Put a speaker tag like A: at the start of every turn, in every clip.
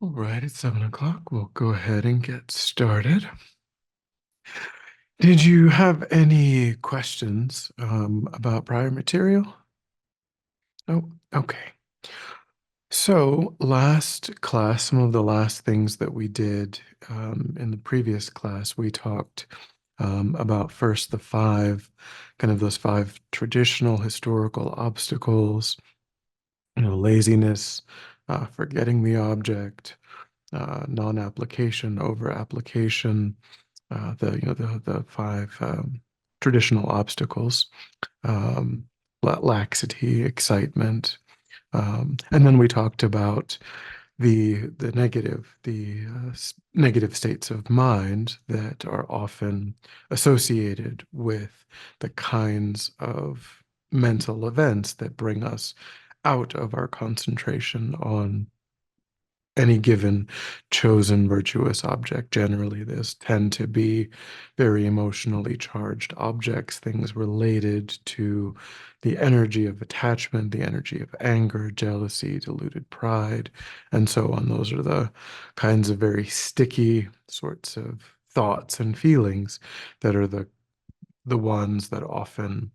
A: All right, it's 7 o'clock. We'll go ahead and get started. Did you have any questions about prior material? Oh, okay. So, last class, some of the last things that we did in the previous class, we talked about first the five, kind of those five traditional historical obstacles, laziness, forgetting the object, non-application, over-application, the five traditional obstacles, um, laxity, excitement, and then we talked about the negative states of mind that are often associated with the kinds of mental events that bring us out of our concentration on any given chosen virtuous object. Generally, this tend to be very emotionally charged objects, things related to the energy of attachment, the energy of anger, jealousy, deluded pride, and so on. Those are the kinds of very sticky sorts of thoughts and feelings that are the ones that often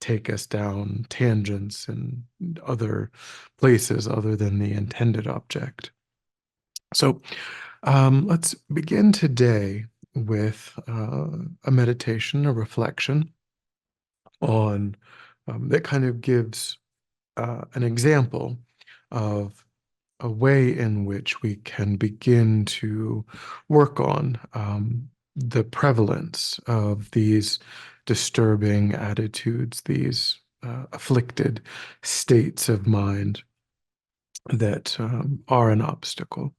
A: take us down tangents and other places other than the intended object. So let's begin today with a meditation, a reflection on that kind of gives an example of a way in which we can begin to work on the prevalence of these disturbing attitudes, these afflicted states of mind that are an obstacle.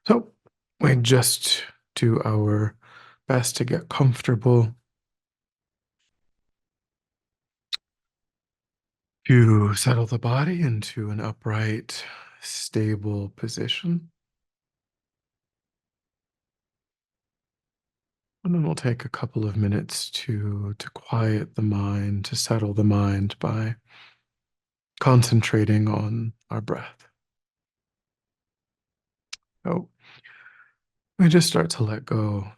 A: So we just do our best to get comfortable, to settle the body into an upright, stable position. And then we'll take a couple of minutes to quiet the mind, to settle the mind by concentrating on our breath. So we just start to let go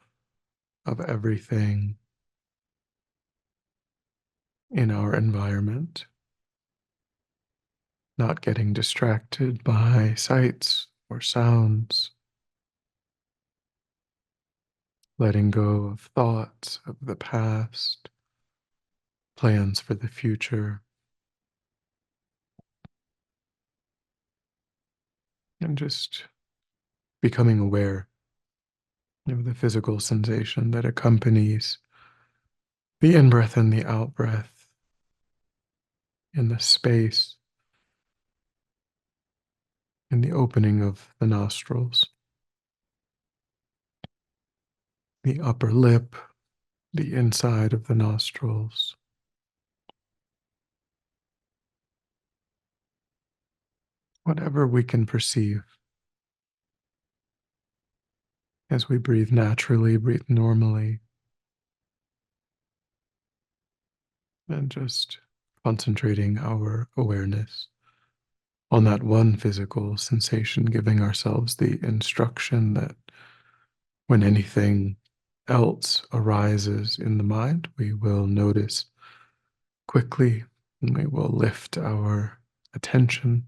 A: of everything in our environment, not getting distracted by sights or sounds, letting go of thoughts of the past, plans for the future, and just becoming aware of the physical sensation that accompanies the in breath and the out breath in the space, in the opening of the nostrils, the upper lip, the inside of the nostrils, whatever we can perceive as we breathe naturally, breathe normally, and just concentrating our awareness on that one physical sensation, giving ourselves the instruction that when anything else arises in the mind, we will notice quickly and we will lift our attention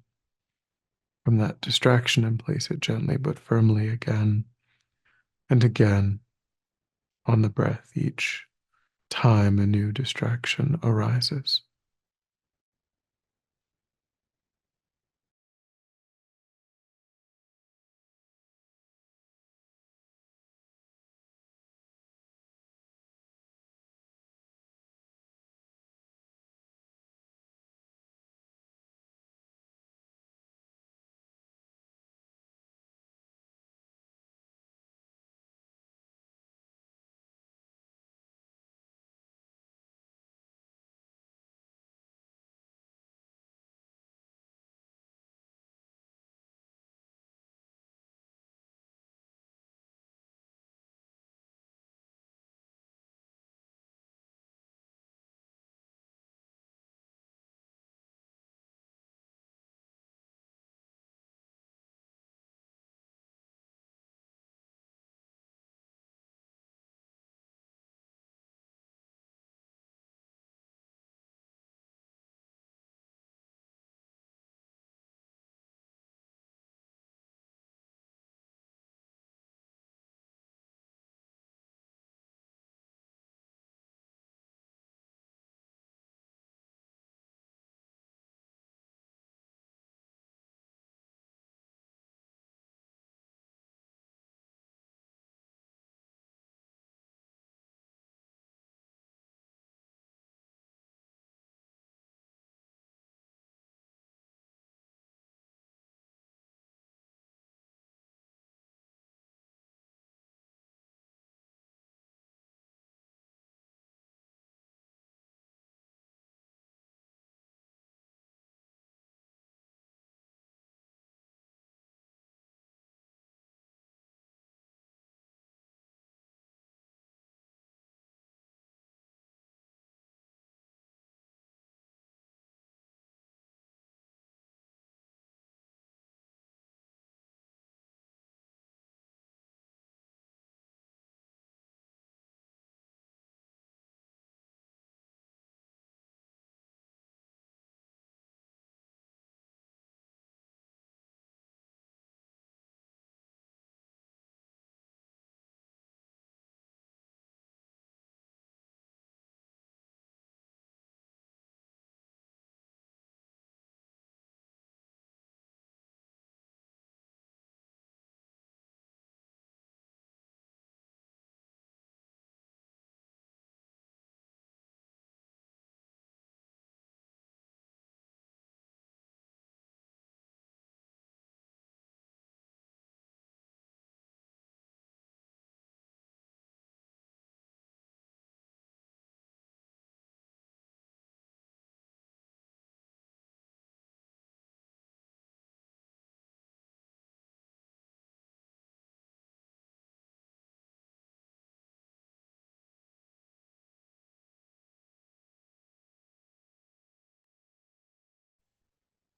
A: from that distraction and place it gently but firmly again and again on the breath each time a new distraction arises.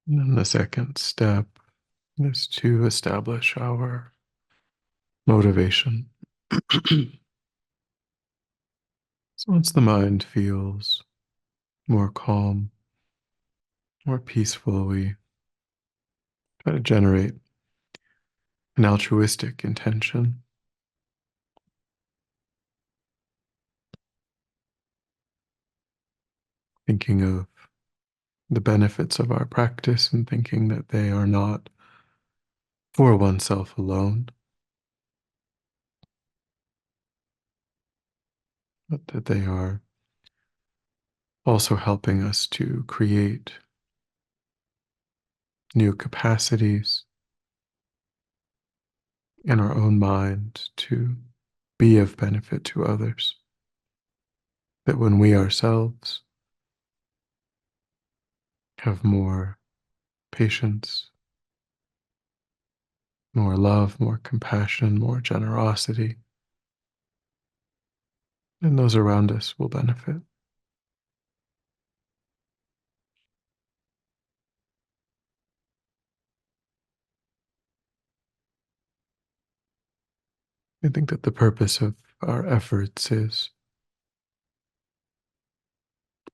A: And then the second step is to establish our motivation. So once the mind feels more calm, more peaceful, we try to generate an altruistic intention, thinking of the benefits of our practice and thinking that they are not for oneself alone, but that they are also helping us to create new capacities in our own mind to be of benefit to others. That when we ourselves have more patience, more love, more compassion, more generosity, then those around us will benefit. I think that the purpose of our efforts is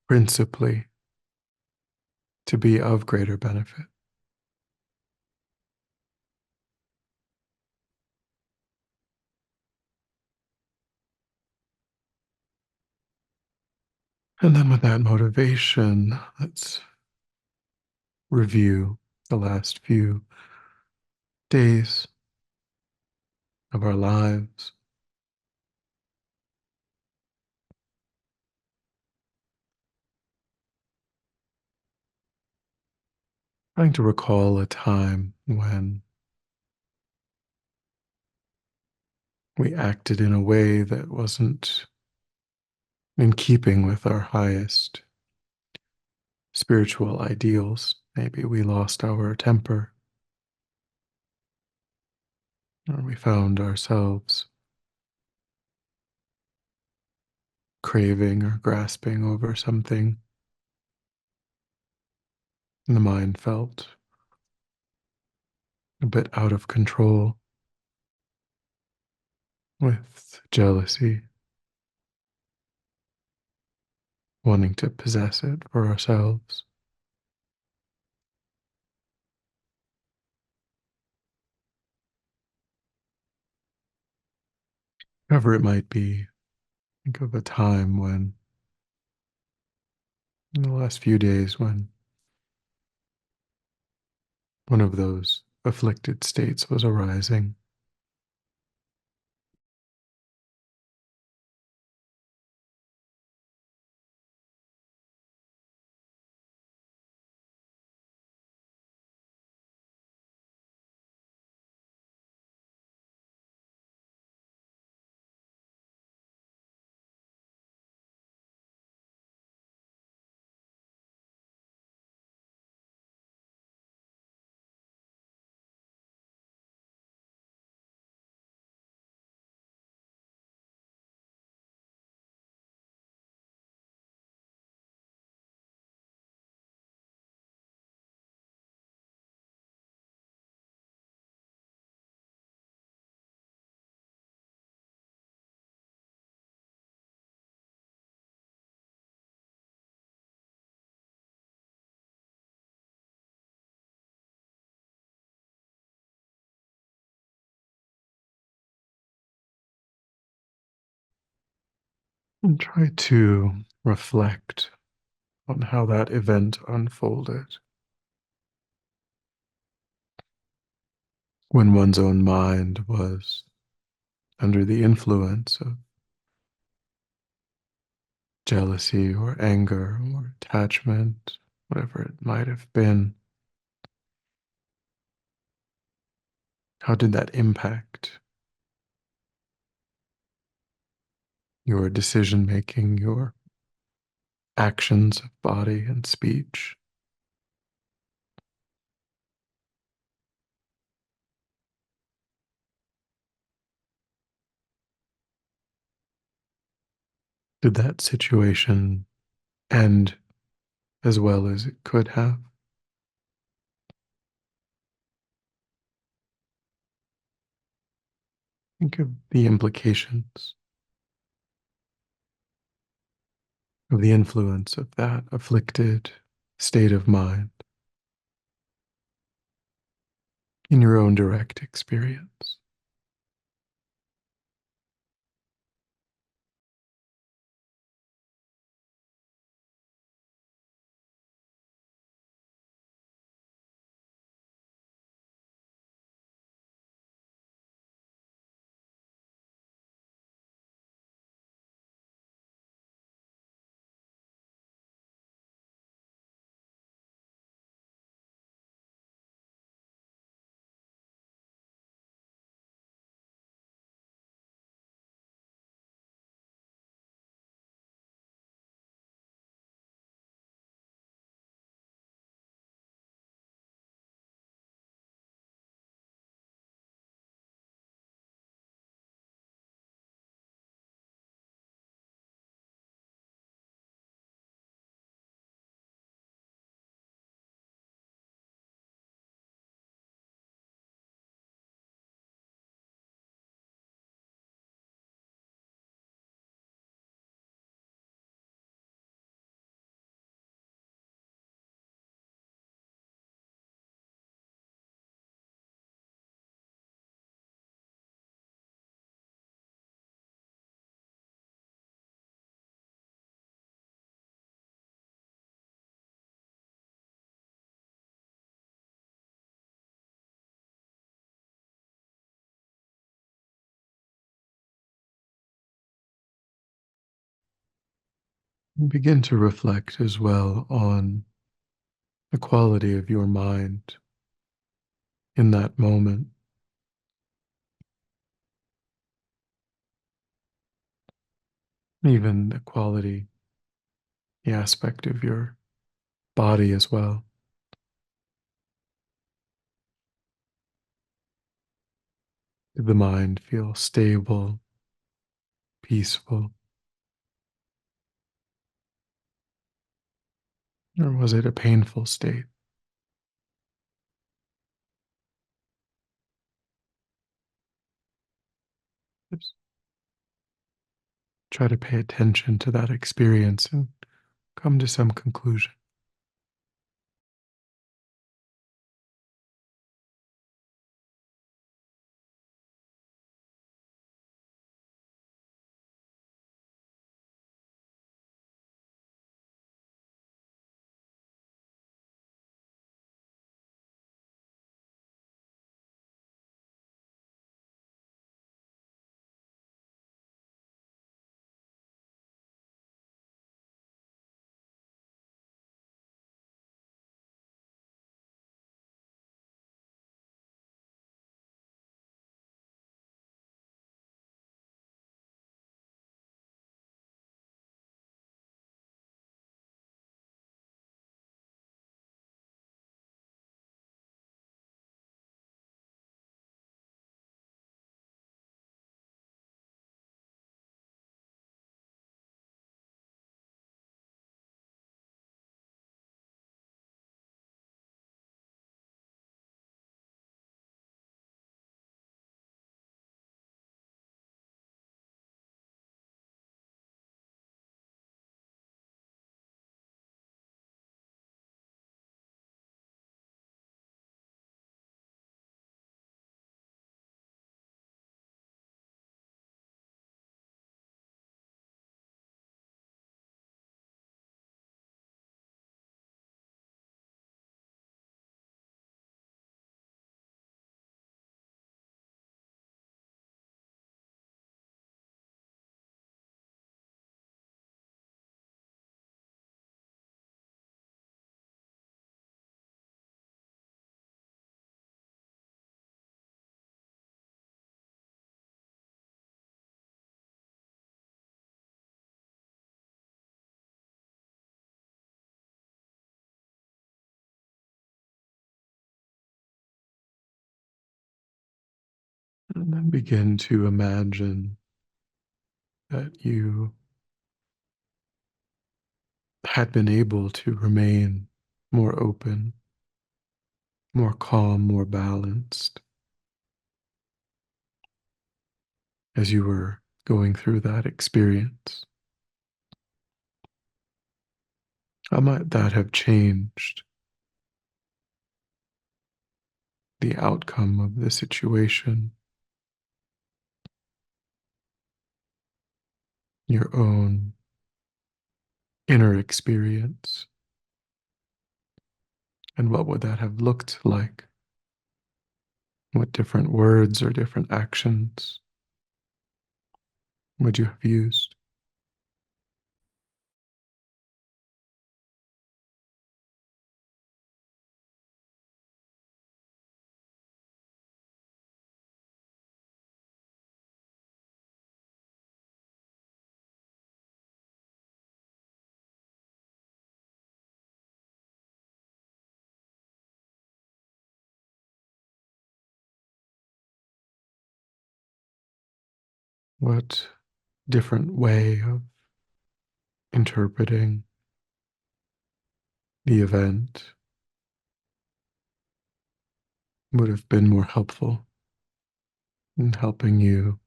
A: principally to be of greater benefit. And then with that motivation, let's review the last few days of our lives, trying to recall a time when we acted in a way that wasn't in keeping with our highest spiritual ideals. Maybe we lost our temper, or we found ourselves craving or grasping over something, and the mind felt a bit out of control with jealousy, wanting to possess it for ourselves. However it might be, think of a time when, in the last few days, when one of those afflicted states was arising. And try to reflect on how that event unfolded when one's own mind was under the influence of jealousy or anger or attachment, whatever it might have been. How did that impact your decision making, your actions of body and speech? Did that situation end as well as it could have? Think of the implications of the influence of that afflicted state of mind in your own direct experience. And begin to reflect as well on the quality of your mind in that moment, even the quality, the aspect of your body as well. Did the mind feel stable, peaceful, or was it a painful state? Just try to pay attention to that experience and come to some conclusion. And then begin to imagine that you had been able to remain more open, more calm, more balanced, as you were going through that experience? How might that have changed the outcome of the situation, your own inner experience? And what would that have looked like? What different words or different actions would you have used? What different way of interpreting the event would have been more helpful in helping you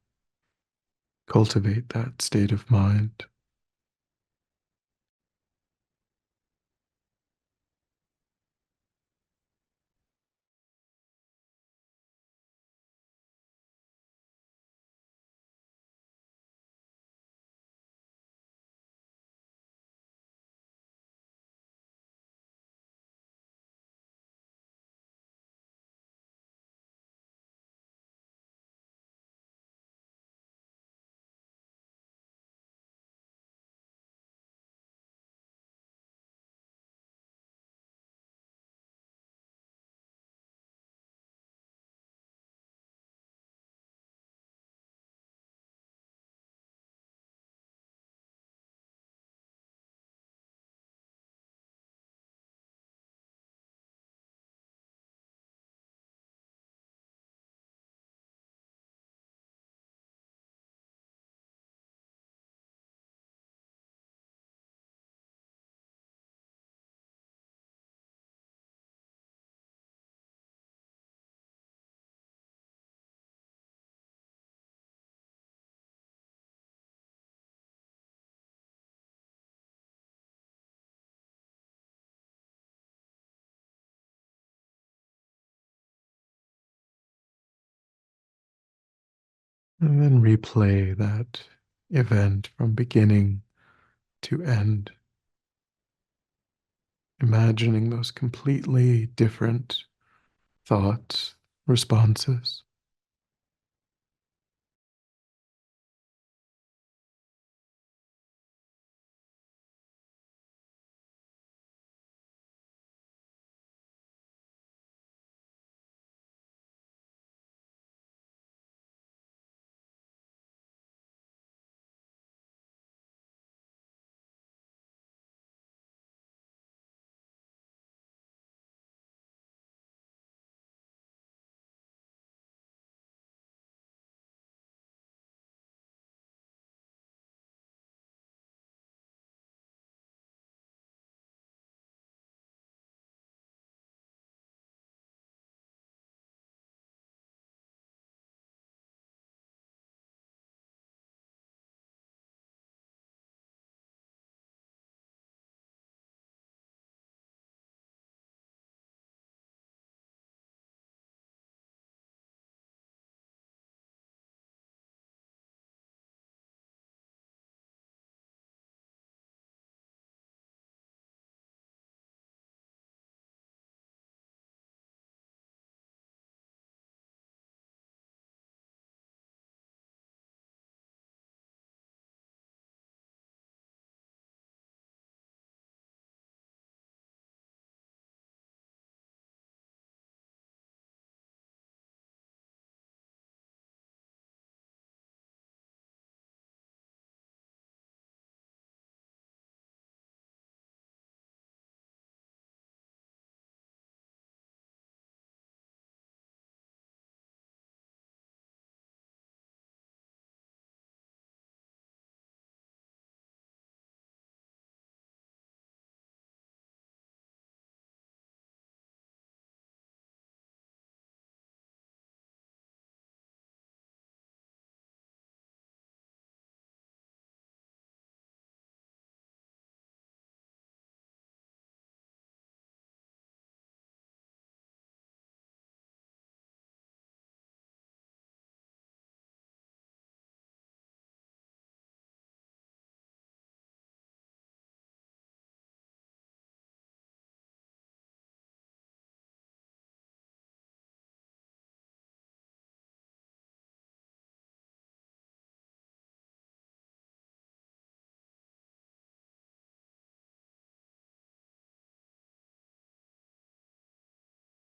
A: cultivate that state of mind? And then replay that event from beginning to end, imagining those completely different thoughts, responses.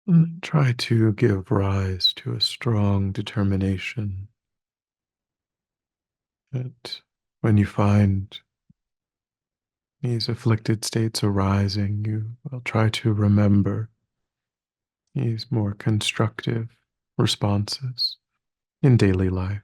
A: And try to give rise to a strong determination that when you find these afflicted states arising, you will try to remember these more constructive responses in daily life.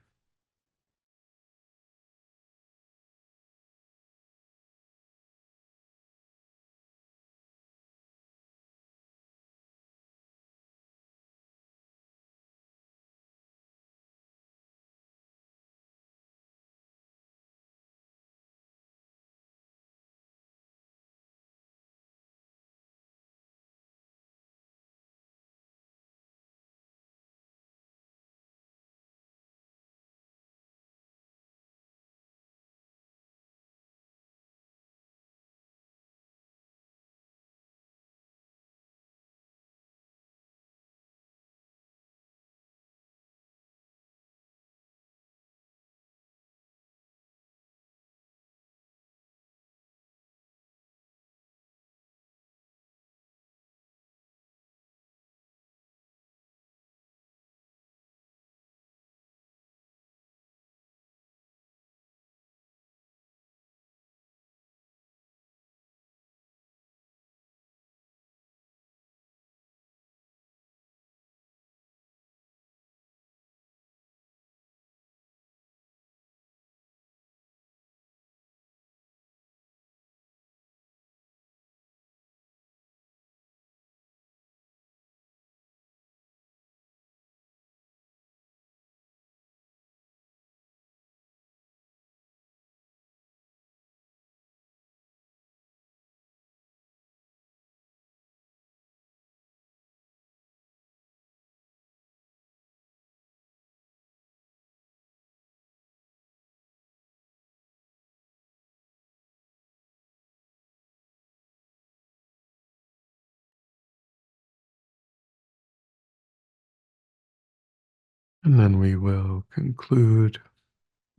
A: And then we will conclude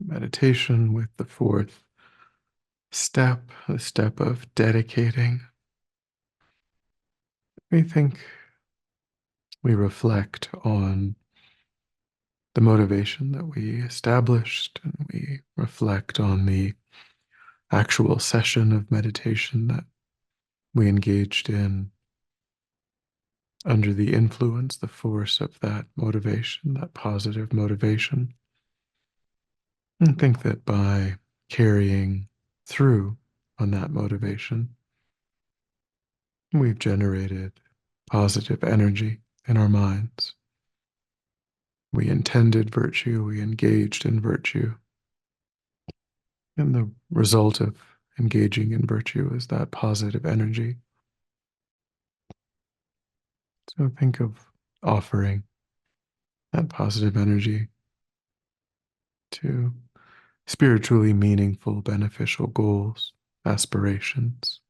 A: meditation with the fourth step, the step of dedicating. We think we reflect on the motivation that we established, and we reflect on the actual session of meditation that we engaged in under the influence, the force of that motivation, that positive motivation. And think that by carrying through on that motivation, we've generated positive energy in our minds. We intended virtue, we engaged in virtue. And the result of engaging in virtue is that positive energy. So think of offering that positive energy to spiritually meaningful, beneficial goals, aspirations.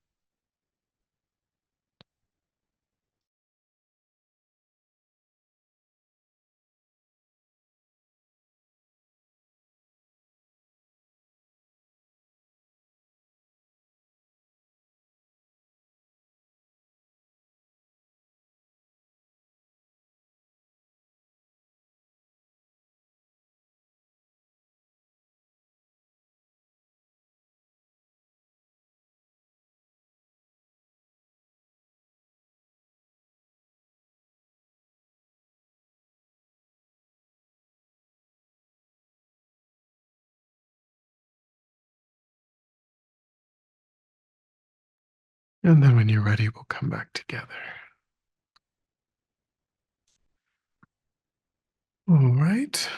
A: And then when you're ready, we'll come back together. All right.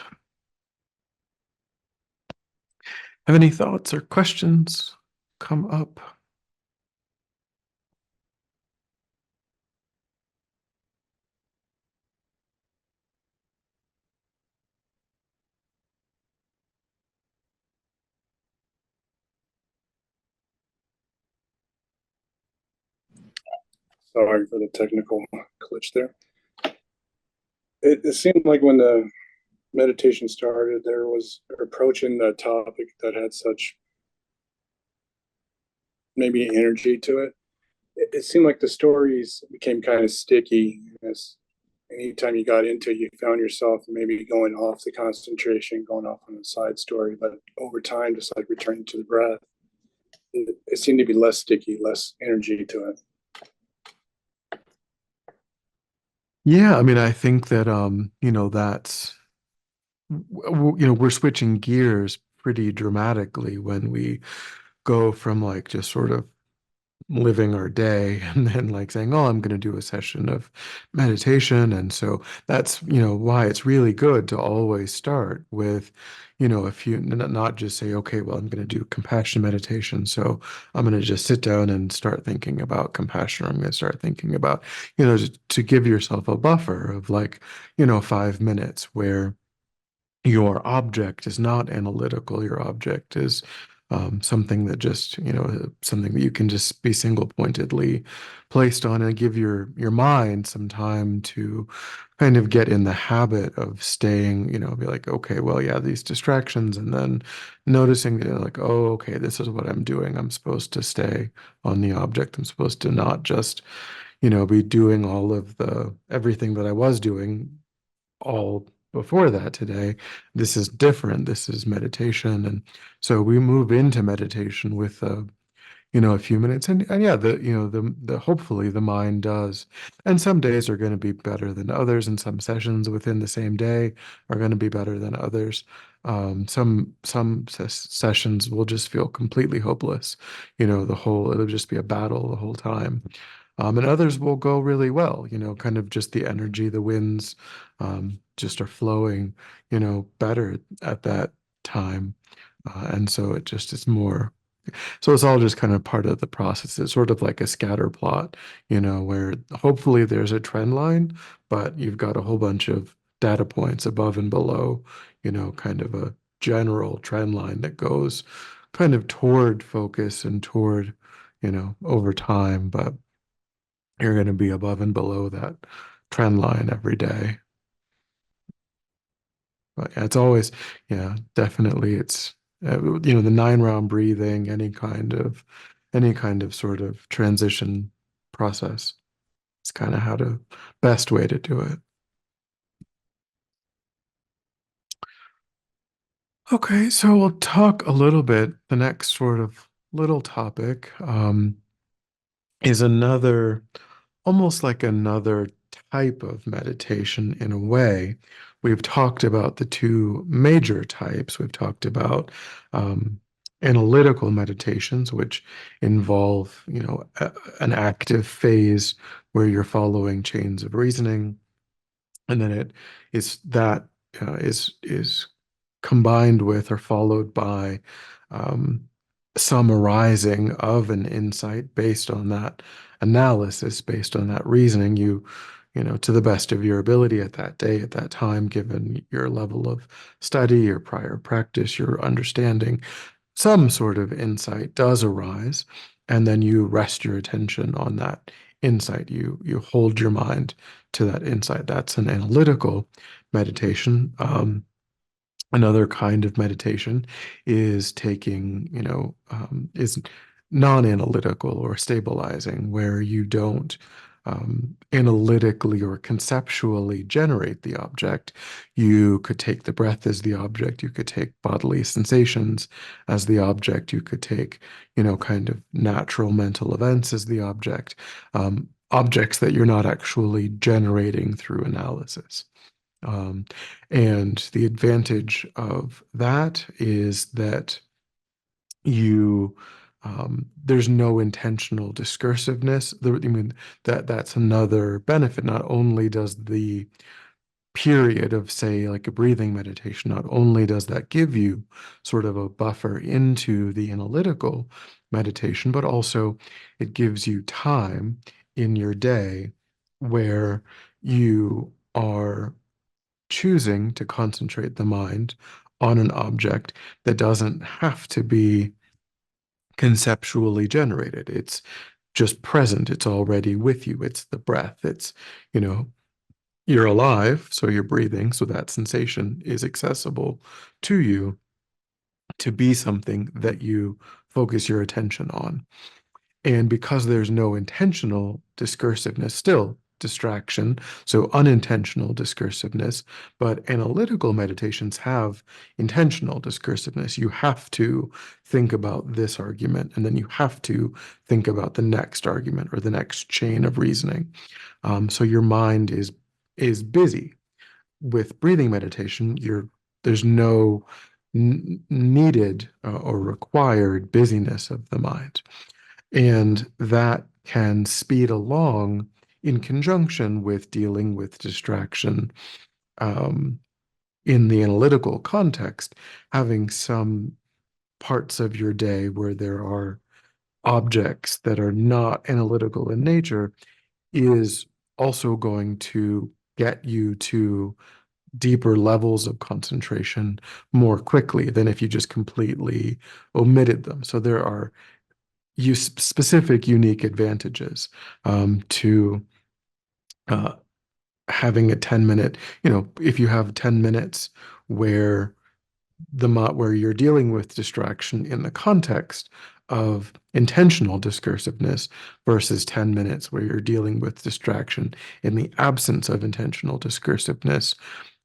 A: Have any thoughts or questions come up?
B: Sorry for the technical glitch there. It seemed like when the meditation started, there was approaching the topic that had such maybe energy to it. It seemed like the stories became kind of sticky as anytime you got into it, you found yourself maybe going off the concentration, going off on a side story. But over time, just like returning to the breath, it seemed to be less sticky, less energy to it.
A: Yeah, I mean, I think that that's we're switching gears pretty dramatically when we go from like just sort of living our day and then like saying, oh, I'm going to do a session of meditation. And so that's, why it's really good to always start with, a few, not just say, okay, well, I'm going to do compassion meditation. So I'm going to just sit down and start thinking about compassion. Or I'm going to start thinking about, to give yourself a buffer of like, 5 minutes where your object is not analytical. Your object is something that just, something that you can just be single pointedly placed on and give your mind some time to kind of get in the habit of staying, be like, okay, well, yeah, these distractions, and then noticing that, like, oh, okay, this is what I'm doing. I'm supposed to stay on the object. I'm supposed to not just, be doing all of the everything that I was doing all before that today. This is different. This is meditation. And so we move into meditation with a few minutes. And yeah, the hopefully the mind does. And some days are going to be better than others, and some sessions within the same day are going to be better than others. Some sessions will just feel completely hopeless. It'll just be a battle the whole time. And others will go really well, kind of just the energy, the winds just are flowing, better at that time. And so it just is more, so it's all just kind of part of the process. It's sort of like a scatter plot, where hopefully there's a trend line, but you've got a whole bunch of data points above and below, kind of a general trend line that goes kind of toward focus and toward, over time. But you're going to be above and below that trend line every day. But yeah, it's always, yeah, definitely. It's the 9 round breathing, any kind of sort of transition process. It's kind of how to best way to do it. Okay, so we'll talk a little bit. The next sort of little topic is another, almost like another type of meditation in a way. We've talked about the two major types. We've talked about analytical meditations, which involve, an active phase where you're following chains of reasoning, and then it is that is combined with or followed by um, some arising of an insight based on that analysis, based on that reasoning. To the best of your ability at that day, at that time, given your level of study, your prior practice, your understanding, some sort of insight does arise, and then you rest your attention on that insight. You hold your mind to that insight. That's an analytical meditation. Another kind of meditation is is non-analytical or stabilizing, where you don't analytically or conceptually generate the object. You could take the breath as the object. You could take bodily sensations as the object. You could take, kind of natural mental events as the object. Objects that you're not actually generating through analysis. Um, and the advantage of that is that you there's no intentional discursiveness. I mean, that's another benefit. Not only does the period of, say, like a breathing meditation, not only does that give you sort of a buffer into the analytical meditation, but also it gives you time in your day where you are choosing to concentrate the mind on an object that doesn't have to be conceptually generated. It's just present. It's already with you. It's the breath. It's, you know, you're alive, so you're breathing. So that sensation is accessible to you to be something that you focus your attention on. And because there's no intentional discursiveness, still, distraction, so unintentional discursiveness, but analytical meditations have intentional discursiveness. You have to think about this argument, and then you have to think about the next argument or the next chain of reasoning. So your mind is busy. With breathing meditation, there's no needed or required busyness of the mind. And that can speed along in conjunction with dealing with distraction. Um, in the analytical context, having some parts of your day where there are objects that are not analytical in nature is also going to get you to deeper levels of concentration more quickly than if you just completely omitted them. So there are specific unique advantages to uh, having a 10-minute, if you have 10 minutes where where you're dealing with distraction in the context of intentional discursiveness versus 10 minutes where you're dealing with distraction in the absence of intentional discursiveness.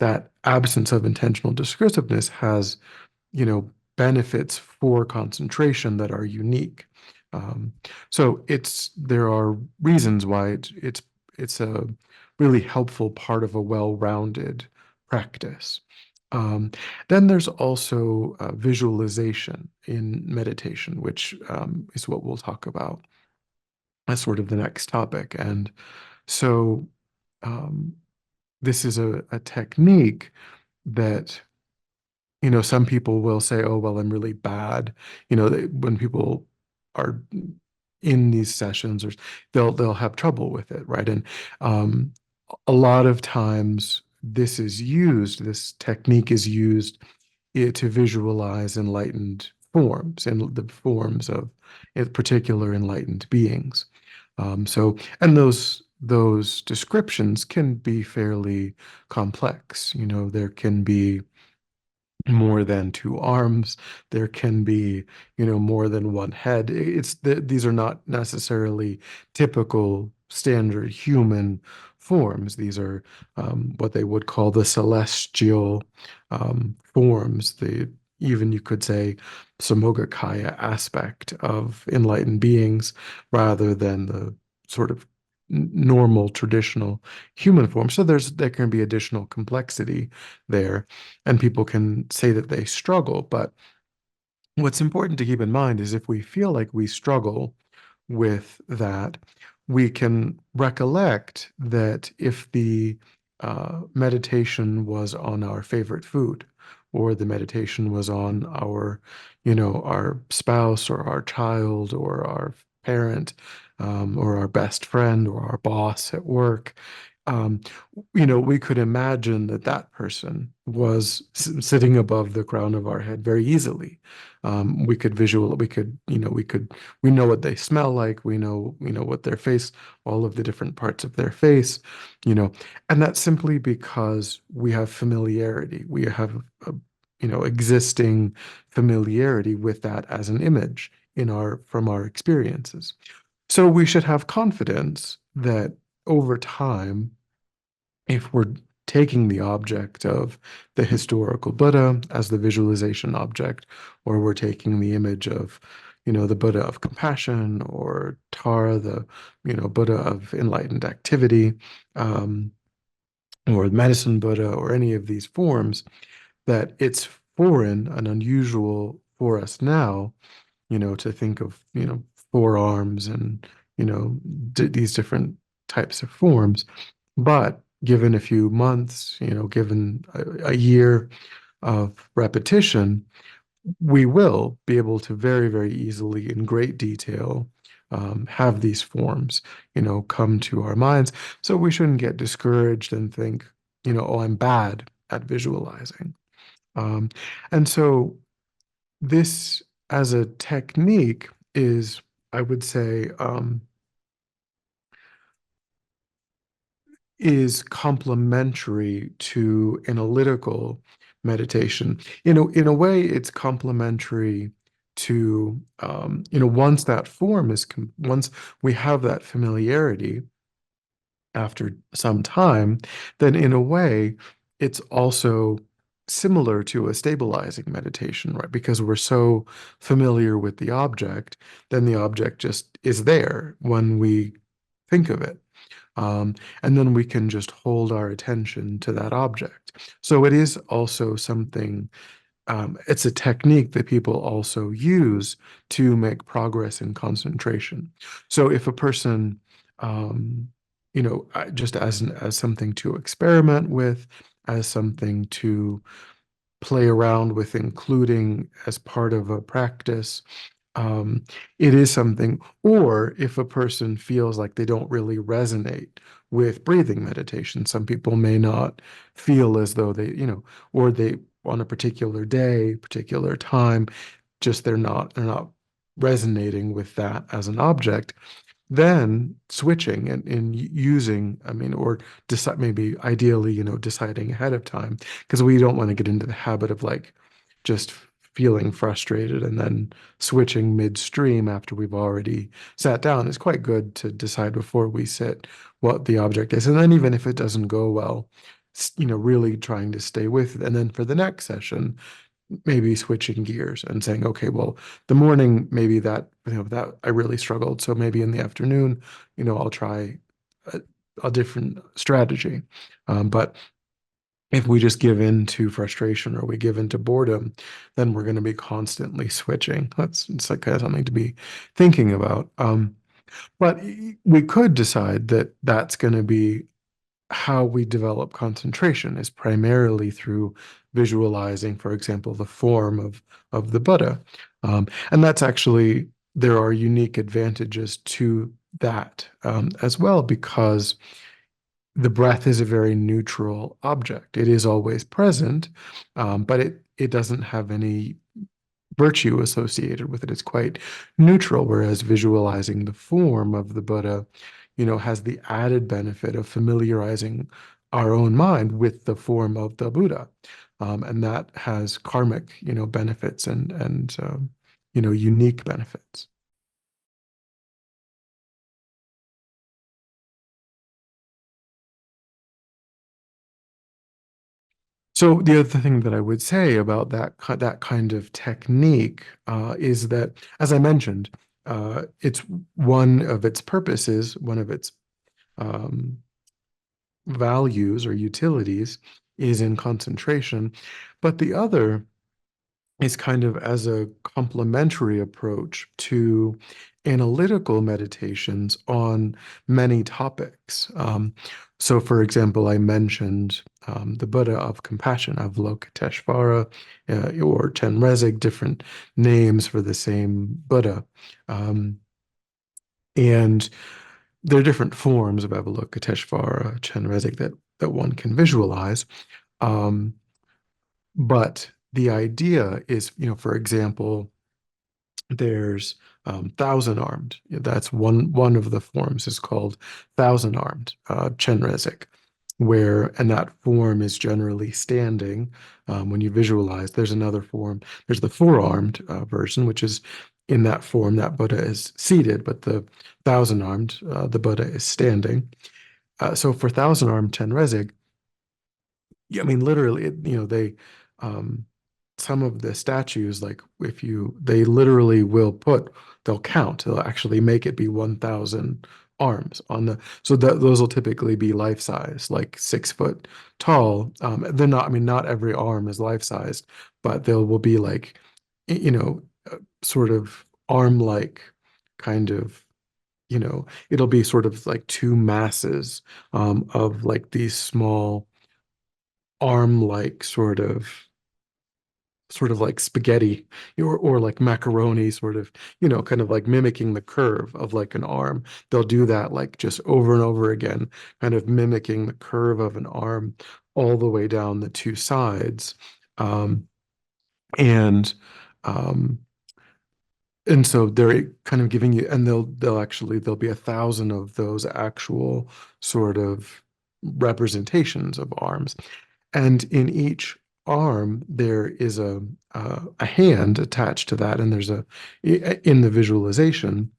A: That absence of intentional discursiveness has, benefits for concentration that are unique. Um, so there are reasons why it's a really helpful part of a well-rounded practice. Um, then there's also visualization in meditation, which is what we'll talk about as sort of the next topic. And so um, this is a technique that, some people will say, oh, well, I'm really bad. When people are in these sessions, or they'll have trouble with it, right? And um, a lot of times this technique is used to visualize enlightened forms and the forms of in particular enlightened beings. And those descriptions can be fairly complex. There can be more than two arms. There can be, more than one head. These are not necessarily typical standard human forms. These are what they would call the celestial forms. Even you could say Samogakaya aspect of enlightened beings rather than the sort of normal traditional human form. So there can be additional complexity there, and people can say that they struggle. But what's important to keep in mind is if we feel like we struggle with that, we can recollect that if the meditation was on our favorite food, or the meditation was on our spouse or our child or our parent, or our best friend or our boss at work, um, we could imagine that that person was sitting above the crown of our head very easily. We could visual, we could, we know what they smell like. We know what their face, all of the different parts of their face, you know, and that's simply because we have familiarity. We have, a, existing familiarity with that as an image from our experiences. So we should have confidence that over time, if we're taking the object of the historical Buddha as the visualization object, or we're taking the image of, the Buddha of compassion, or Tara, the, Buddha of enlightened activity, um, or medicine Buddha, or any of these forms, that it's foreign and unusual for us now, to think of, forearms and, these different types of forms. But given a few months, given a year of repetition, we will be able to very, very easily, in great detail, have these forms, come to our minds. So we shouldn't get discouraged and think, oh, I'm bad at visualizing. Um, and so this, as a technique, is, I would say, is complementary to analytical meditation. In a way, it's complementary to, once that form once we have that familiarity, after some time, then in a way, it's also similar to a stabilizing meditation, right? Because we're so familiar with the object, then the object just is there when we think of it. Um, and then we can just hold our attention to that object. So it is also something, it's a technique that people also use to make progress in concentration. So if a person, just as something to experiment with, as something to play around with, including as part of a practice, um, it is something, or if a person feels like they don't really resonate with breathing meditation, some people may not feel as though or they, on a particular day, particular time, just they're not resonating with that as an object, then switching and using, I mean, or decide, maybe ideally, deciding ahead of time, because we don't want to get into the habit of like just feeling frustrated and then switching midstream after we've already sat down. It's quite good to decide before we sit what the object is. And then even if it doesn't go well, really trying to stay with it. And then for the next session, maybe switching gears and saying, okay, well, the morning, maybe that I really struggled. So maybe in the afternoon, I'll try a, a different strategy. But if we just give in to frustration or we give in to boredom, then we're going to be constantly switching. It's like kind of something to be thinking about. But we could decide that that's going to be how we develop concentration is primarily through visualizing, for example, the form of the Buddha. And that's actually, there are unique advantages to that as well, because the breath is a very neutral object. It is always present, but it doesn't have any virtue associated with it. It's quite neutral, whereas visualizing the form of the Buddha, has the added benefit of familiarizing our own mind with the form of the Buddha. And that has karmic, benefits and unique benefits. So the other thing that I would say about that kind of technique is that, as I mentioned, it's one of its purposes, one of its um, values or utilities is in concentration, but the other is kind of as a complementary approach to analytical meditations on many topics. So, for example, I mentioned the Buddha of compassion, Avalokiteshvara, or Chenrezig, different names for the same Buddha. Um, and there are different forms of Avalokiteshvara, Chenrezig that one can visualize. Um, but the idea is, for example, there's thousand armed. That's one of the forms is called thousand armed, Chenrezig, and that form is generally standing. When you visualize, there's another form. There's the four-armed version, which is in that form that Buddha is seated, but the thousand armed, the Buddha is standing. So for thousand armed Chenrezig, yeah, I mean, literally, um, some of the statues, like they literally they'll count, they'll actually make it be 1,000 arms so that those will typically be life size, like 6 foot tall. They're not, I mean, not every arm is life sized, but there will be like, sort of arm-like kind of, it'll be sort of like two masses of like these small arm-like sort of like spaghetti or like macaroni sort of, kind of like mimicking the curve of like an arm. They'll do that like just over and over again, kind of mimicking the curve of an arm all the way down the two sides. Um, and um, and so they're kind of giving you, and there'll be 1,000 of those actual sort of representations of arms. And in each arm, there is a hand attached to that, and in the visualization,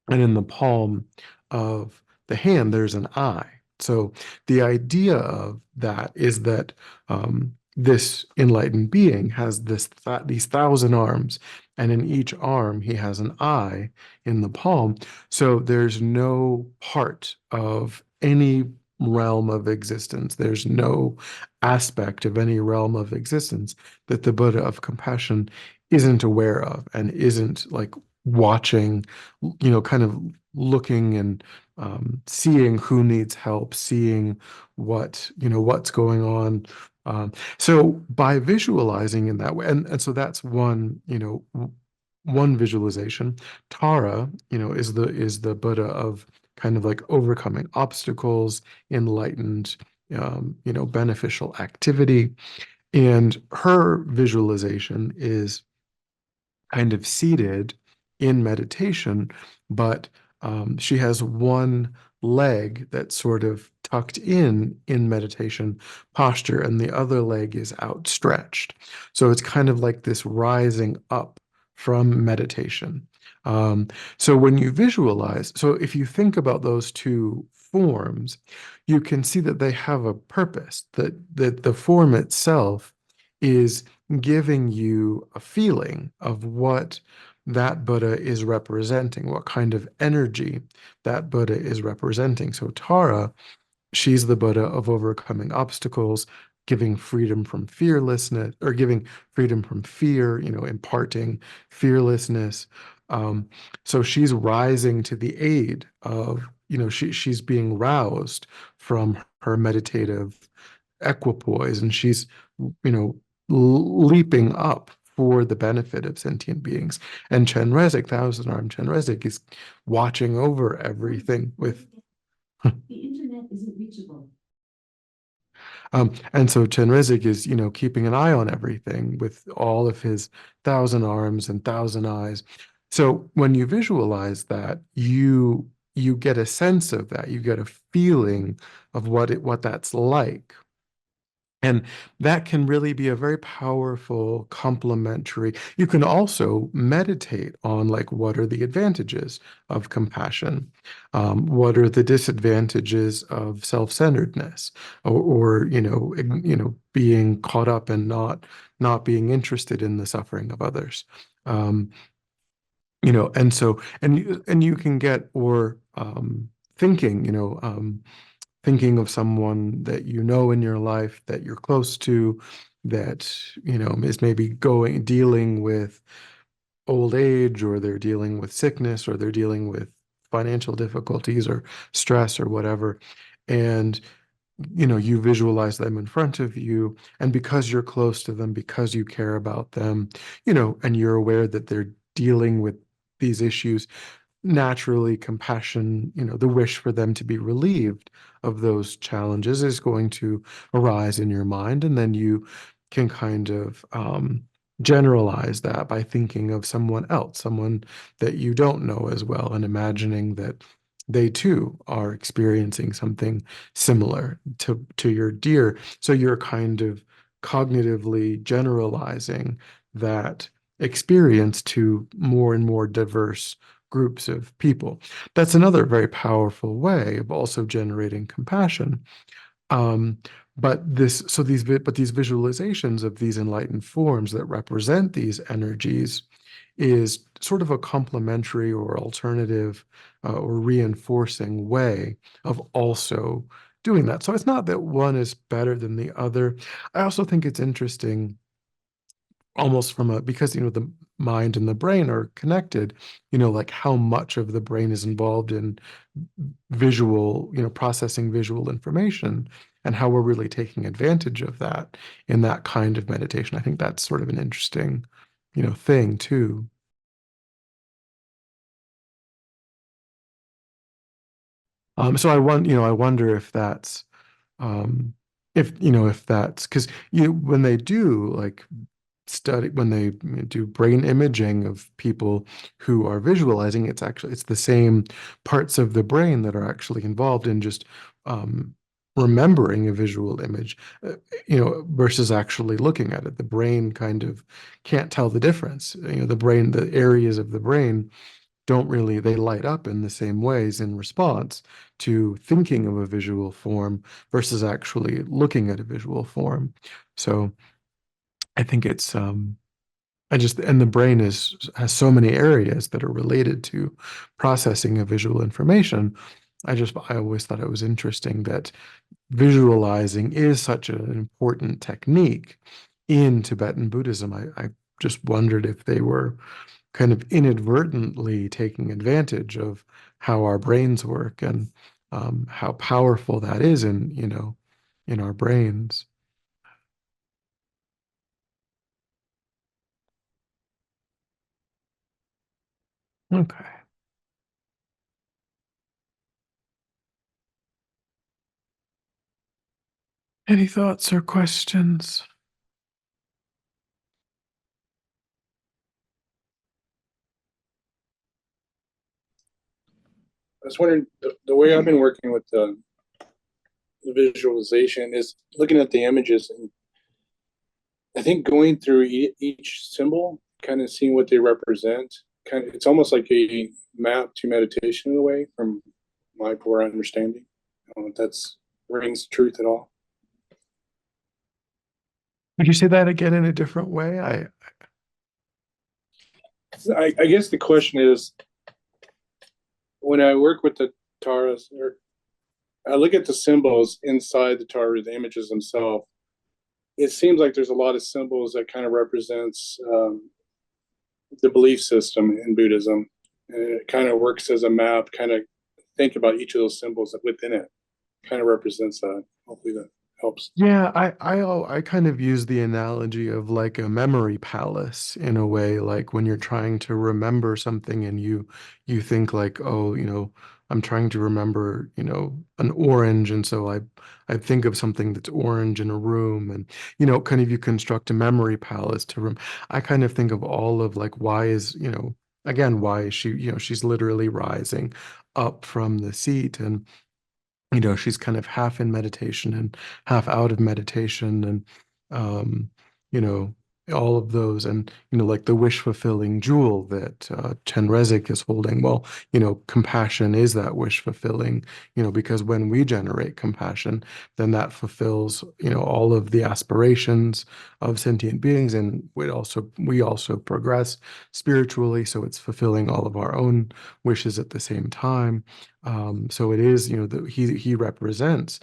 A: and in the palm of the hand, there's an eye. So the idea of that is that this enlightened being has these 1,000 arms, and in each arm he has an eye in the palm. So there's no part of any realm of existence. There's no aspect of any realm of existence that the Buddha of compassion isn't aware of and isn't like watching, kind of looking and seeing who needs help, seeing what's going on. So by visualizing in that way, and so that's one visualization. Tara, is the Buddha of kind of like overcoming obstacles, enlightened, beneficial activity. And her visualization is kind of seated in meditation, but she has one leg that's sort of tucked in meditation posture, and the other leg is outstretched. So it's kind of like this rising up from meditation. Um, so when you visualize, so if you think about those two forms, you can see that they have a purpose, that the form itself is giving you a feeling of what that Buddha is representing, what kind of energy that Buddha is representing. So Tara, she's the Buddha of overcoming obstacles, giving freedom from fearlessness, or giving freedom from fear, imparting fearlessness. Um, so she's rising to the aid of, she's being roused from her meditative equipoise, and she's, leaping up for the benefit of sentient beings. And Chenrezig, thousand-armed Chenrezig, is watching over everything with. The internet isn't reachable. And so Chenrezig is, keeping an eye on everything with all of his 1,000 arms and 1,000 eyes. So when you visualize that, you get a sense of that. You get a feeling of what that's like. And that can really be a very powerful complementary. You can also meditate on like what are the advantages of compassion, what are the disadvantages of self-centeredness, or being caught up and not being interested in the suffering of others. Um, and so and you can get or thinking, thinking of someone that you know in your life that you're close to, that is maybe dealing with old age, or they're dealing with sickness, or they're dealing with financial difficulties or stress or whatever, and you visualize them in front of you, and because you're close to them, because you care about them, and you're aware that they're dealing with these issues, naturally compassion, the wish for them to be relieved of those challenges is going to arise in your mind. And then you can kind of generalize that by thinking of someone else, someone that you don't know as well, and imagining that they too are experiencing something similar to your dear. So you're kind of cognitively generalizing that experience to more and more diverse groups of people. That's another very powerful way of also generating compassion. Um, but these visualizations of these enlightened forms that represent these energies is sort of a complementary or alternative or reinforcing way of also doing that. So it's not that one is better than the other. I also think it's interesting, almost from a, because the mind and the brain are connected, like how much of the brain is involved in visual, processing visual information, and how we're really taking advantage of that in that kind of meditation. I think that's sort of an interesting, thing too. So I wonder if that's, if that's because when they do like when they do brain imaging of people who are visualizing, it's the same parts of the brain that are actually involved in just um, remembering a visual image, versus actually looking at it. The brain kind of can't tell the difference. The areas of the brain don't really, they light up in the same ways in response to thinking of a visual form versus actually looking at a visual form. So I think it's and the brain has so many areas that are related to processing of visual information. I always thought it was interesting that visualizing is such an important technique in Tibetan Buddhism. I just wondered if they were kind of inadvertently taking advantage of how our brains work and how powerful that is in our brains. Okay. Any thoughts or questions?
B: I was wondering the way I've been working with the visualization is looking at the images, and I think going through each symbol, kind of seeing what they represent. Kind of, it's almost like a map to meditation in a way, from my poor understanding. I don't know if that's rings truth at all.
A: Would you say that again in a different way?
B: I guess the question is, when I work with the taras, or I look at the symbols inside the tara, the images themselves. It seems like there's a lot of symbols that kind of represents the belief system in Buddhism. And it kind of works as a map. Kind of think about each of those symbols within it. Kind of represents that. Hopefully that helps.
A: Yeah, I kind of use the analogy of like a memory palace in a way, like when you're trying to remember something and you think like, oh, I'm trying to remember, an orange, and so I think of something that's orange in a room, and kind of you construct a memory palace to rem I kind of think of all of like why is, again, why is she, she's literally rising up from the seat, and she's kind of half in meditation and half out of meditation, and um, you know, all of those, and like the wish fulfilling jewel that Chenrezig is holding. Well, compassion is that wish fulfilling, because when we generate compassion, then that fulfills, all of the aspirations of sentient beings, and we also progress spiritually, so it's fulfilling all of our own wishes at the same time. So it is, he represents,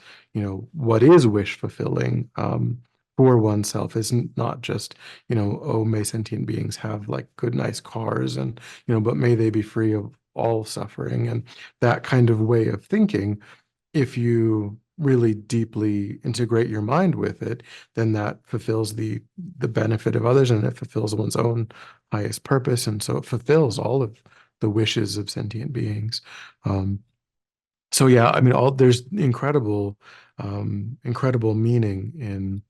A: what is wish fulfilling for oneself is not just, oh, may sentient beings have like good, nice cars, and, but may they be free of all suffering. And that kind of way of thinking, if you really deeply integrate your mind with it, then that fulfills the benefit of others, and it fulfills one's own highest purpose. And so it fulfills all of the wishes of sentient beings. Um, so yeah, I mean, there's incredible meaning in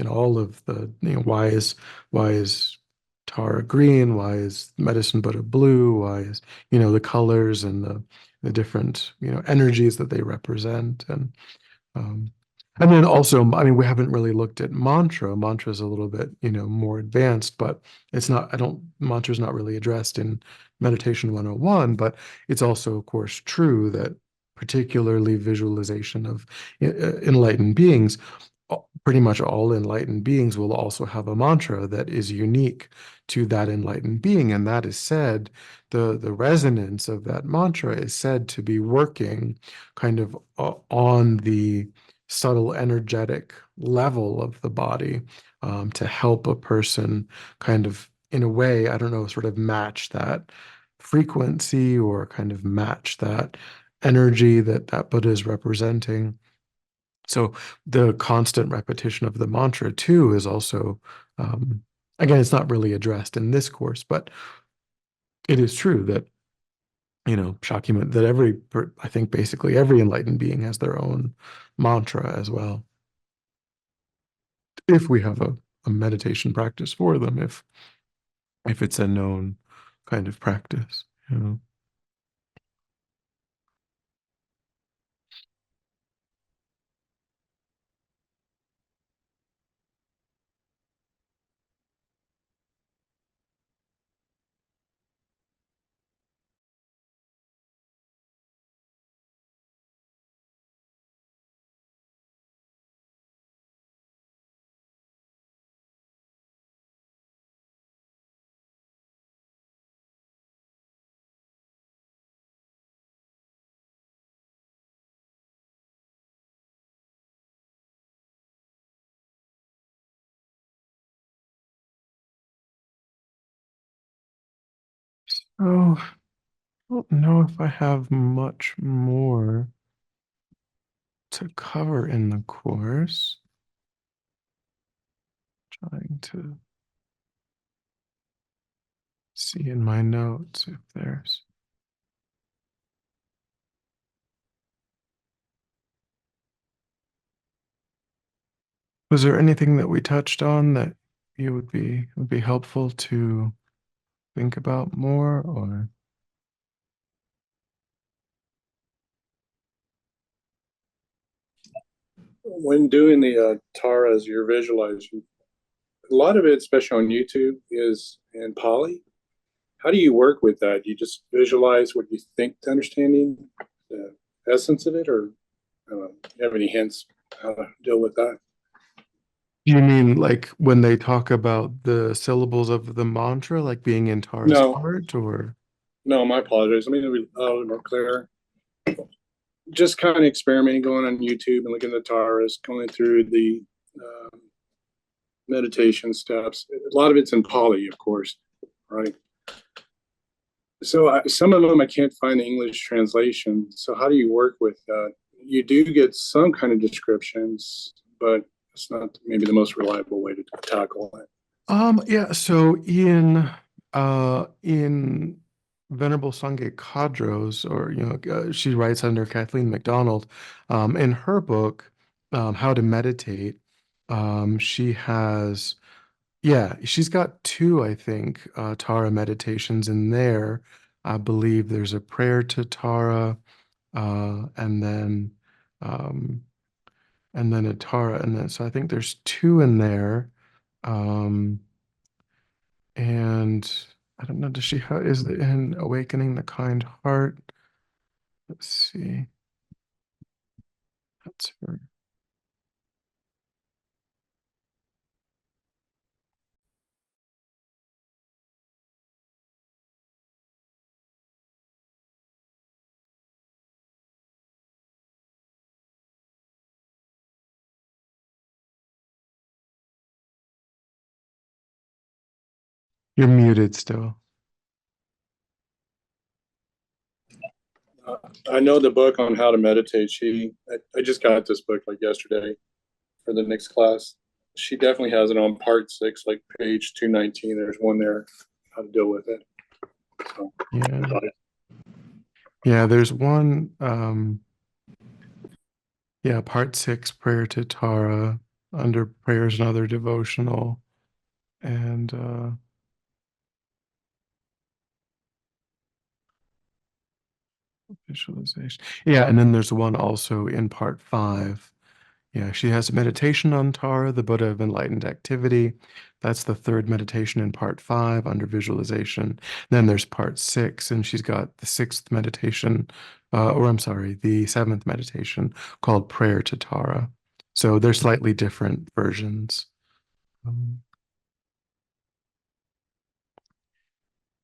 A: all of the, why is Tara green? Why is Medicine Buddha blue? Why is, the colors and the different, energies that they represent, um, and then also, I mean, we haven't really looked at mantra. Mantra is a little bit, more advanced, but mantra's not really addressed in Meditation 101, but it's also, of course, true that particularly visualization of enlightened beings, pretty much all enlightened beings will also have a mantra that is unique to that enlightened being. And that is said, the resonance of that mantra is said to be working kind of on the subtle energetic level of the body, to help a person kind of, in a way, I don't know, sort of match that frequency or kind of match that energy that Buddha is representing. So the constant repetition of the mantra too is also, um, again, it's not really addressed in this course, but it is true that, Shakyamuni, that I think basically every enlightened being has their own mantra as well. If we have a meditation practice for them, if it's a known kind of practice, you know. Oh, I don't know if I have much more to cover in the course. Trying to see in my notes if there's. Was there anything that we touched on that you would be helpful to think about more or?
B: When doing the Taras, you're visualizing. A lot of it, especially on YouTube, is in Pali. How do you work with that? You just visualize what you think to understanding the essence of it, or do you have any hints how to deal with that?
A: You mean like when they talk about the syllables of the mantra, like being in Tara's
B: No,
A: heart, or?
B: no, my apologies. Let me be a little more clear. Just kind of experimenting, going on YouTube and looking at the Taras, going through the um, meditation steps. A lot of it's in Pali, of course, right? So some of them I can't find the English translation. So how do you work with that? You do get some kind of descriptions, but it's not maybe the most reliable way to tackle it.
A: Yeah, so in Venerable Sangye Kadros, or she writes under Kathleen MacDonald, in her book, How to Meditate, she has, yeah, she's got two, I think, Tara meditations in there. I believe there's a prayer to Tara, and um, then a Tara, and then so I think there's two in there. Um, and I don't know, does she have, is it in Awakening the Kind Heart? Let's see. That's her. You're muted still.
B: Uh, I know the book on how to meditate. I just got this book like yesterday for the next class. She definitely has it on part six, like page 219. There's one there, how to deal with it. So,
A: Yeah. Yeah, there's one, yeah, part six, Prayer to Tara, under prayers and other devotional, and visualization. Yeah, and then there's one also in part five. Yeah, she has a meditation on Tara, the Buddha of enlightened activity. That's the third meditation in part five under visualization. Then there's part six, and she's got the sixth meditation, or I'm sorry, the seventh meditation called Prayer to Tara. So they're slightly different versions. Um,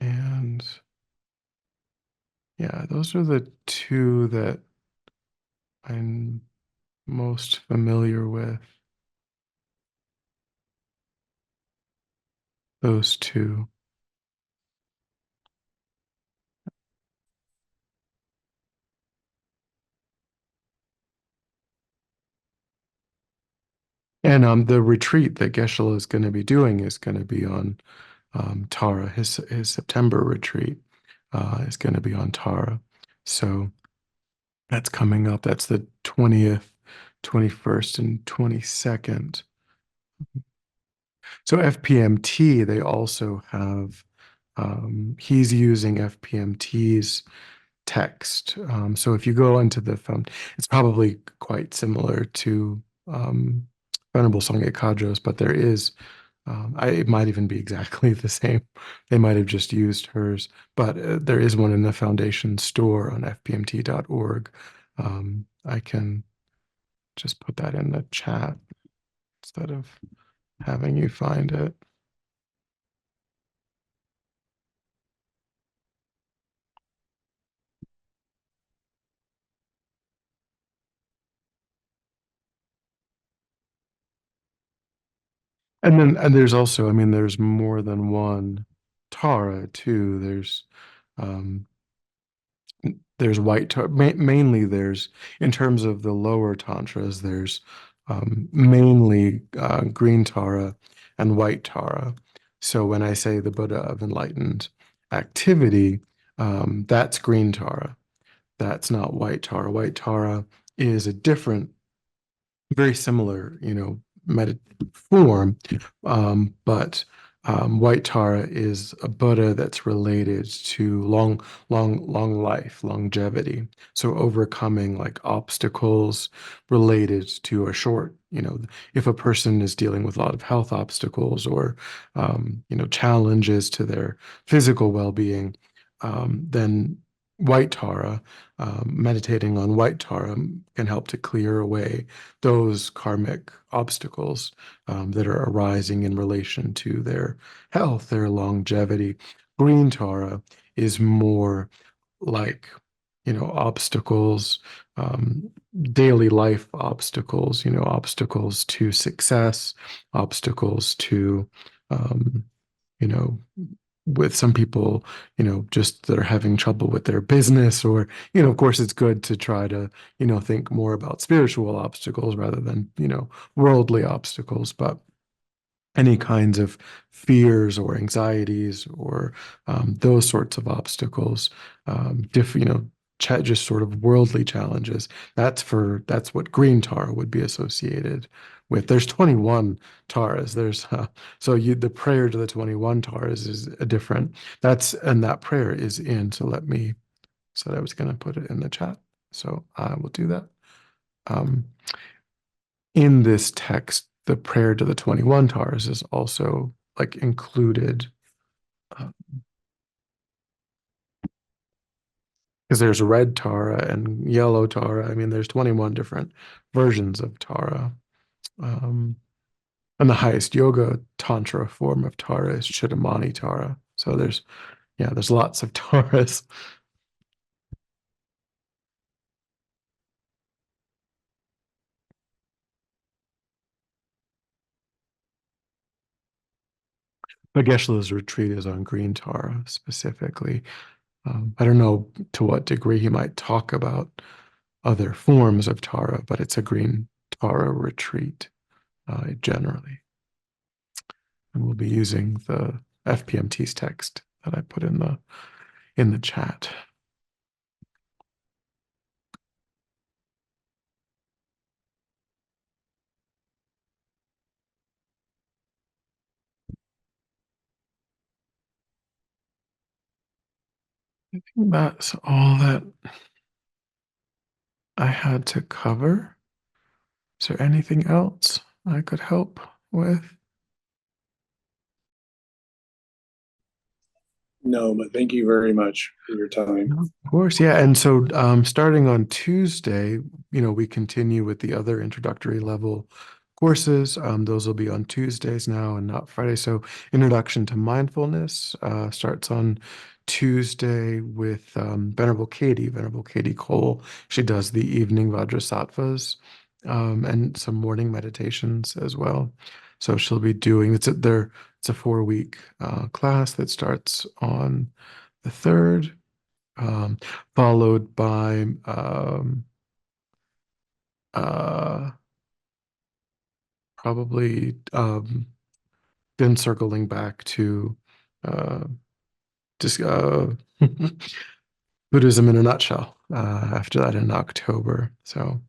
A: and yeah, those are the two that I'm most familiar with. Those two. And the retreat that Geshe-la is going to be doing is going to be on Tara. His September retreat is going to be on Tara. So that's coming up. That's the 20th, 21st, and 22nd. So FPMT, they also have, he's using FPMT's text. So if you go into the phone, it's probably quite similar to Venerable Sangye Kadros, but there is, it might even be exactly the same. They might have just used hers, but there is one in the foundation store on fpmt.org. I can just put that in the chat instead of having you find it. And then and there's also, I mean, there's more than one Tara too. There's Um, there's white Tara, mainly there's, in terms of the lower tantras, there's mainly green Tara and white Tara. So when I say the Buddha of enlightened activity, that's green Tara. That's not white Tara. White Tara is a different, very similar, form, but White Tara is a Buddha that's related to long life, longevity. So overcoming like obstacles related to a short, if a person is dealing with a lot of health obstacles or, challenges to their physical well-being, then White Tara, meditating on White Tara can help to clear away those karmic obstacles that are arising in relation to their health, their longevity. Green Tara is more like, obstacles, um, daily life obstacles, obstacles to success, obstacles to, um, you know, with some people, just that are having trouble with their business, or, of course, it's good to try to, think more about spiritual obstacles rather than, worldly obstacles. But any kinds of fears or anxieties or those sorts of obstacles, just sort of worldly challenges. That's what green Tara would be associated with. There's 21 Taras. The prayer to the 21 Taras is a different. And that prayer is in. So let me. So I was going to put it in the chat. So I will do that. Um, in this text, the prayer to the 21 Taras is also like included, because there's red Tara and yellow Tara. I mean, there's 21 different versions of Tara. Um, and the highest yoga tantra form of Tara is Chittamani Tara. So there's lots of Taras. But Geshe-la's retreat is on green Tara specifically. I don't know to what degree he might talk about other forms of Tara, but it's a green Tara retreat generally. And we'll be using the FPMT's text that I put in the chat. I think that's all that I had to cover. Is there anything else I could help with?
B: No, but thank you very much for your time.
A: Of course, yeah. And so starting on Tuesday, we continue with the other introductory level courses. Those will be on Tuesdays now and not Friday. So Introduction to Mindfulness starts on Tuesday with Venerable Katie Cole. She does the evening Vajrasattvas and some morning meditations as well. So she'll be doing, it's a 4-week class that starts on the 3rd, followed by uh, probably then circling back to uh, just Buddhism in a nutshell after that in October. So,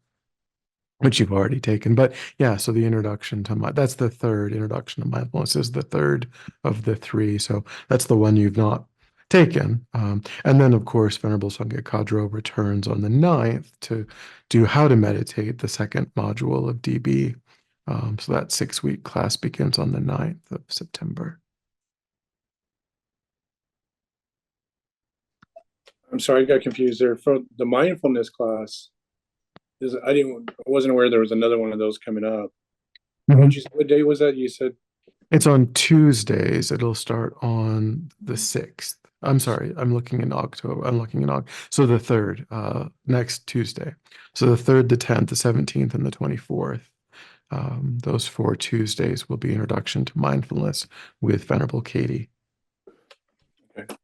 A: which you've already taken. But yeah, so the introduction to that's the 3rd. Introduction to mindfulness is the 3rd of the 3. So that's the one you've not taken. And then, of course, Venerable Sangye Kadro returns on the 9th to do how to meditate, the 2nd module of DB. So that 6-week class begins on the 9th of September.
B: I'm sorry, I got confused there. For the mindfulness class, I wasn't aware there was another one of those coming up. What day was that? You said
A: It's on Tuesdays. It'll start on the 6th. I'm sorry, I'm looking in October. So the 3rd, next Tuesday. So the 3rd, the 10th, the 17th, and the 24th. Those 4 Tuesdays will be Introduction to Mindfulness with Venerable Katie.
B: okay.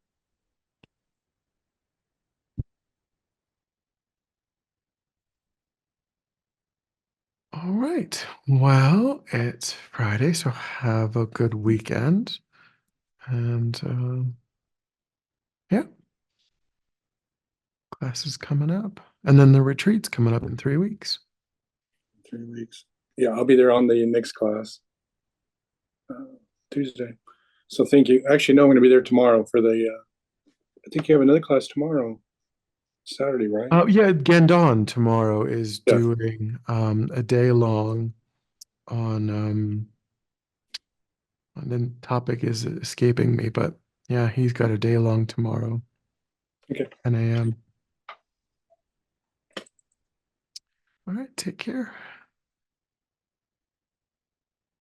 A: right. Well, it's Friday, so have a good weekend. And yeah, class is coming up. And then the retreat's coming up in 3 weeks.
B: 3 weeks. Yeah, I'll be there on the next class, Tuesday. So thank you. Actually, no, I'm going to be there tomorrow for the. I think you have another class tomorrow, Saturday, right?
A: Oh, yeah, Gandon tomorrow is
B: Yeah.
A: doing a day long on and then topic is escaping me, but yeah, he's got a day long tomorrow,
B: Okay.
A: 10 a.m. All right, take care.